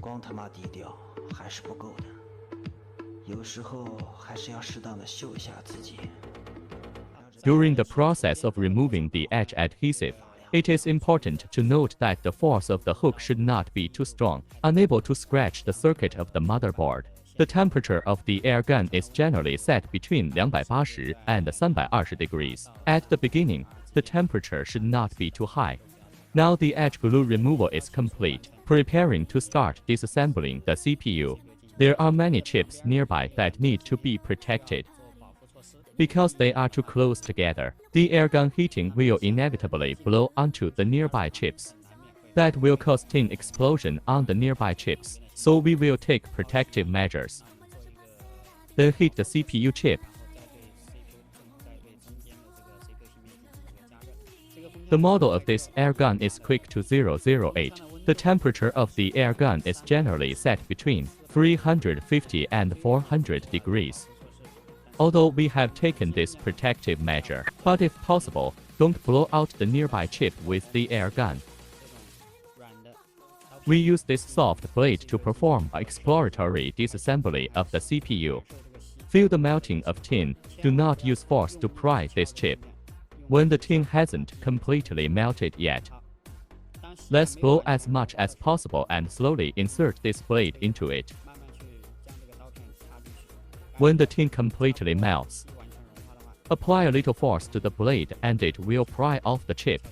光他妈低调还是不够的，有时候还是要适当的秀一下自己。During the process of removing the edge adhesive, it is important to note that the force of the hook should not be too strong, unable to scratch the circuit of the motherboard. The temperature of the air gun is generally set between 280 and 320 degrees. At the beginning, the temperature should not be too high. Now the edge glue removal is complete, preparing to start disassembling the CPU. There are many chips nearby that need to be protected. Because they are too close together, the airgun heating will inevitably blow onto the nearby chips. That will cause tin explosion on the nearby chips, so we will take protective measures. Then heat the CPU chip. The model of this airgun is Quick 2008. The temperature of the airgun is generally set between 350 and 400 degrees. Although we have taken this protective measure, but if possible, don't blow out the nearby chip with the airgun. We use this soft blade to perform an exploratory disassembly of the CPU. Feel the melting of tin. Do not use force to pry this chip. When the tin hasn't completely melted yet, let's blow as much as possible and slowly insert this blade into it. When the tin completely melts, apply a little force to the blade and it will pry off the chip.